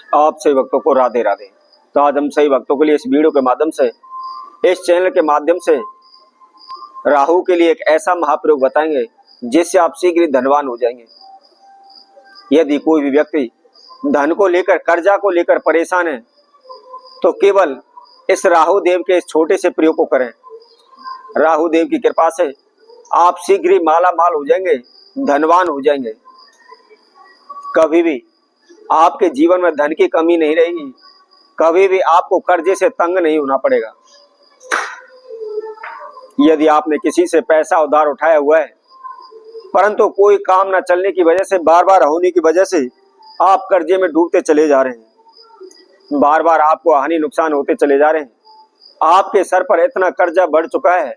आप सभी भक्तों को राधे राधे। तो आज हम सभी भक्तों के लिए इस वीडियो के माध्यम से, इस चैनल के माध्यम से राहु के लिए एक ऐसा महाप्रयोग बताएंगे जिससे आप शीघ्र ही धनवान हो जाएंगे। यदि कोई भी व्यक्ति धन को लेकर, कर्जा को लेकर परेशान है तो केवल इस राहु देव के इस छोटे से प्रयोग को करें। राहु देव की कृपा से आप शीघ्र ही माला माल हो जाएंगे, धनवान हो जाएंगे। कभी भी आपके जीवन में धन की कमी नहीं रहेगी, कभी भी आपको कर्जे से तंग नहीं होना पड़ेगा। यदि आपने किसी से पैसा उधार उठाया हुआ है परंतु कोई काम न चलने की वजह से, बार बार होने की वजह से आप कर्जे में डूबते चले जा रहे हैं, बार बार आपको हानि नुकसान होते चले जा रहे हैं, आपके सर पर इतना कर्जा बढ़ चुका है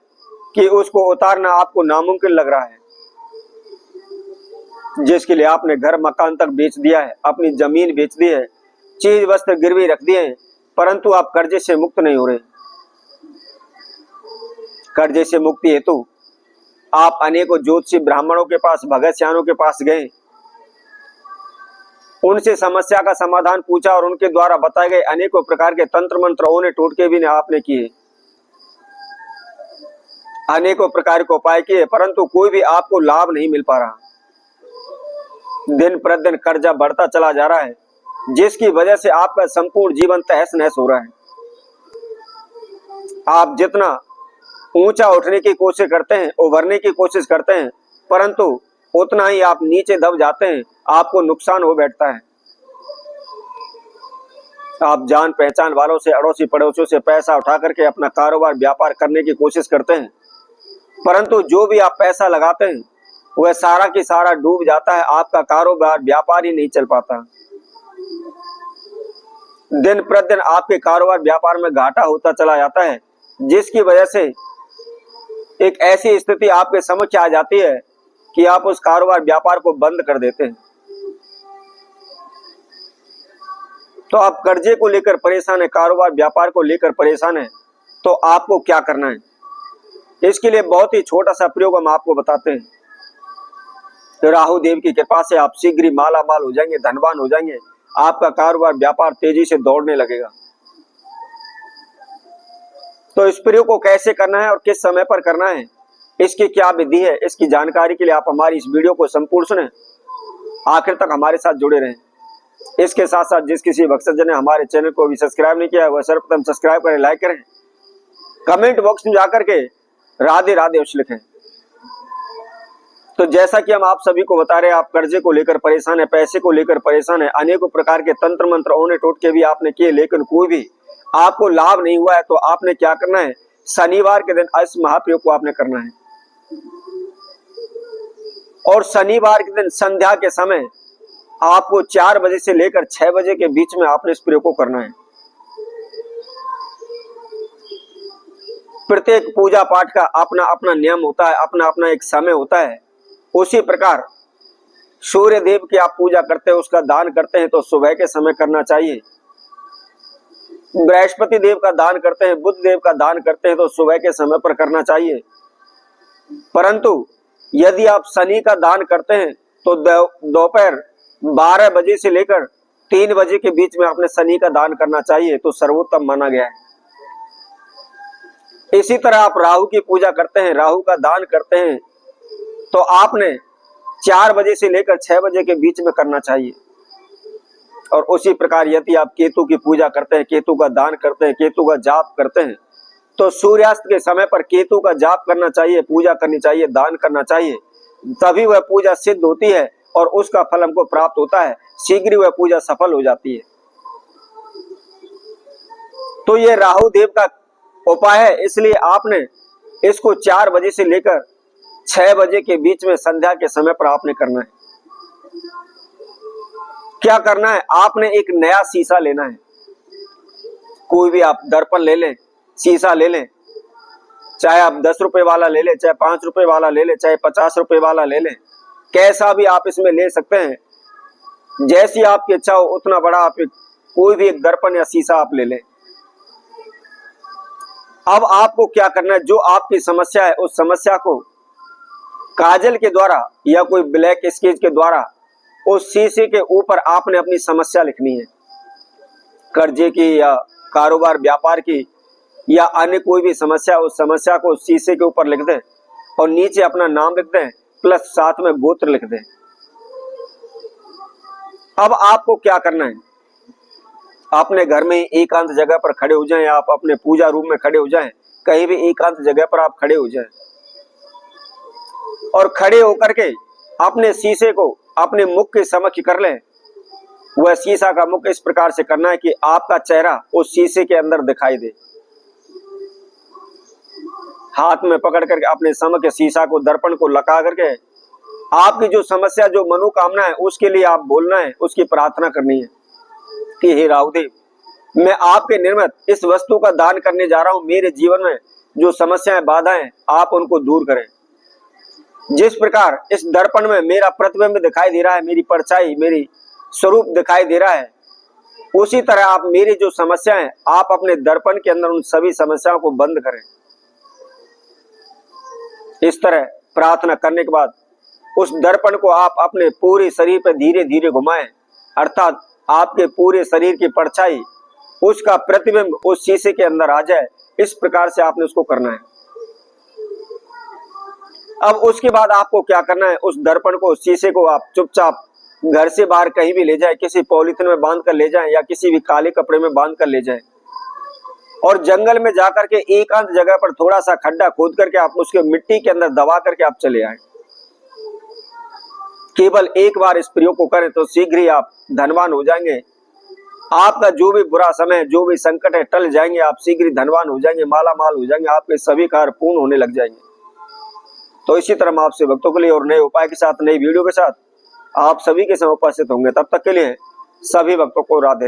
कि उसको उतारना आपको नामुमकिन लग रहा है, जिसके लिए आपने घर मकान तक बेच दिया है, अपनी जमीन बेच दी है, चीज वस्त्र गिरवी रख दिए हैं, परंतु आप कर्जे से मुक्त नहीं हो रहे। कर्जे से मुक्ति हेतु आप अनेकों ज्योतिषी ब्राह्मणों के पास, भगत सियानों के पास गए, उनसे समस्या का समाधान पूछा और उनके द्वारा बताए गए अनेकों प्रकार के तंत्र मंत्र ओने टोटके भी आपने किए, अनेकों प्रकार के उपाय किए, परंतु कोई भी आपको लाभ नहीं मिल पा रहा। दिन प्रतिदिन कर्जा बढ़ता चला जा रहा है, जिसकी वजह से आपका संपूर्ण जीवन तहस नहस हो रहा है। आप जितना ऊंचा उठने की कोशिश करते हैं, उभरने की कोशिश करते हैं, परंतु उतना ही आप नीचे दब जाते हैं, आपको नुकसान हो बैठता है। आप जान पहचान वालों से, अड़ोसी पड़ोसियों से पैसा उठा करके अपना कारोबार व्यापार करने की कोशिश करते हैं, परंतु जो भी आप पैसा लगाते हैं वह सारा की सारा डूब जाता है, आपका कारोबार व्यापार ही नहीं चल पाता। दिन प्रतिदिन आपके कारोबार व्यापार में घाटा होता चला जाता है, जिसकी वजह से एक ऐसी स्थिति आपके समक्ष आ जाती है कि आप उस कारोबार व्यापार को बंद कर देते हैं। तो आप कर्जे को लेकर परेशान है, कारोबार व्यापार को लेकर परेशान है, तो आपको क्या करना है? इसके लिए बहुत ही छोटा सा प्रयोग हम आपको बताते हैं। तो राहु देव की कृपा से आप शीघ्र ही माला माल हो जाएंगे, धनवान हो जाएंगे, आपका कारोबार व्यापार तेजी से दौड़ने लगेगा। तो इस प्रयोग को कैसे करना है और किस समय पर करना है, इसकी क्या विधि है, इसकी जानकारी के लिए आप हमारी इस वीडियो को संपूर्ण सुने, आखिर तक हमारे साथ जुड़े रहें। इसके साथ साथ जिस किसी भक्तजन ने हमारे चैनल को भी सब्सक्राइब नहीं किया है वह सर्वप्रथम सब्सक्राइब करें, लाइक करें, कमेंट बॉक्स में जाकर के राधे राधे अवश्य लिखें। तो जैसा कि हम आप सभी को बता रहे हैं, आप कर्जे को लेकर परेशान है, पैसे को लेकर परेशान है, अनेकों प्रकार के तंत्र मंत्र ओने टोटके भी आपने किए, लेकिन कोई भी आपको लाभ नहीं हुआ है, तो आपने क्या करना है? शनिवार के दिन इस महाप्रयोग को आपने करना है, और शनिवार के दिन संध्या के समय आपको 4 बजे से लेकर 6 बजे के बीच में आपने इस प्रयोग को करना है। प्रत्येक पूजा पाठ का अपना अपना नियम होता है, अपना अपना एक समय होता है। उसी प्रकार सूर्य देव की आप पूजा करते हैं, उसका दान करते हैं तो सुबह के समय करना चाहिए। बृहस्पति देव का दान करते हैं, बुध देव का दान करते हैं तो सुबह के समय पर करना चाहिए। परंतु यदि आप शनि का दान करते हैं तो दोपहर 12 बजे से लेकर 3 बजे के बीच में आपने शनि का दान करना चाहिए, तो सर्वोत्तम माना गया है। इसी तरह आप राहु की पूजा करते हैं, राहु का दान करते हैं तो आपने 4 बजे से लेकर 6 बजे के बीच में करना चाहिए। और उसी प्रकार यदि आप केतु की पूजा करते हैं, केतु का दान करते हैं, केतु का जाप करते हैं तो सूर्यास्त के समय पर केतु का जाप करना चाहिए, पूजा करनी चाहिए, दान करना चाहिए, तभी वह पूजा सिद्ध होती है और उसका फल हमको प्राप्त होता है, शीघ्र वह पूजा सफल हो जाती है। तो ये राहु देव का उपाय है, इसलिए आपने इसको 4 बजे से लेकर 6 बजे के बीच में संध्या के समय पर आपने करना है। क्या करना है? आपने एक नया शीशा लेना है, कोई भी आप दर्पण ले लें, शीशा ले लें, चाहे आप 10 रुपए वाला ले लें, चाहे 5 रुपए वाला ले लें, चाहे 50 रुपए वाला ले लें, कैसा भी आप इसमें ले सकते हैं, जैसी आपकी इच्छा हो उतना बड़ा आप कोई भी एक दर्पण या शीशा आप ले लें। अब आपको क्या करना है? जो आपकी समस्या है उस समस्या को काजल के द्वारा या कोई ब्लैक स्केच के द्वारा उस शीशे के ऊपर आपने अपनी समस्या लिखनी है। कर्जे की या कारोबार व्यापार की या अन्य कोई भी समस्या, उस समस्या को शीशे के ऊपर लिख दें और नीचे अपना नाम लिख दें प्लस साथ में गोत्र लिख दें। अब आपको क्या करना है, अपने घर में एकांत जगह पर खड़े हो जाएं, आप अपने पूजा रूम में खड़े हो जाएं, कहीं भी एकांत जगह पर आप खड़े हो जाएं और खड़े होकर के अपने शीशे को अपने मुख के समक्ष कर लें। वह शीशा का मुख इस प्रकार से करना है कि आपका चेहरा उस शीशे के अंदर दिखाई दे। हाथ में पकड़ करके अपने समक्ष शीशा को, दर्पण को लगा करके आपकी जो समस्या, जो मनोकामना है उसके लिए आप बोलना है, उसकी प्रार्थना करनी है कि हे राहुदेव, मैं आपके निर्मित इस वस्तु का दान करने जा रहा हूं। मेरे जीवन में जो समस्याएं, बाधाएं, आप उनको दूर करें। जिस प्रकार इस दर्पण में मेरा प्रतिबिंब दिखाई दे रहा है, मेरी परछाई, मेरी स्वरूप दिखाई दे रहा है, उसी तरह आप मेरी जो समस्याएं, आप अपने दर्पण के अंदर उन सभी समस्याओं को बंद करें। इस तरह प्रार्थना करने के बाद उस दर्पण को आप अपने पूरे शरीर पर धीरे धीरे घुमाएं, अर्थात आपके पूरे शरीर की परछाई, उसका प्रतिबिंब उस शीशे के अंदर आ जाए। इस प्रकार से आपने उसको करना है। अब उसके बाद आपको क्या करना है, उस दर्पण को, शीशे को आप चुपचाप घर से बाहर कहीं भी ले जाए, किसी पॉलिथीन में बांध कर ले जाए या किसी भी काले कपड़े में बांध कर ले जाए और जंगल में जाकर के एकांत जगह पर थोड़ा सा खड्डा खोद करके आप उसके मिट्टी के अंदर दबा करके आप चले आए। केवल एक बार इस प्रयोग को करें तो शीघ्र ही आप धनवान हो जाएंगे। आपका जो भी बुरा समय, जो भी संकट है, टल जाएंगे। आप शीघ्र ही धनवान हो जाएंगे, माला माल हो जाएंगे, आपके सभी कार्य पूर्ण होने लग जाएंगे। तो इसी तरह हम आपसे भक्तों के लिए और नए उपाय के साथ, नई वीडियो के साथ आप सभी के समय उपस्थित होंगे। तब तक के लिए सभी भक्तों को राधे राधे।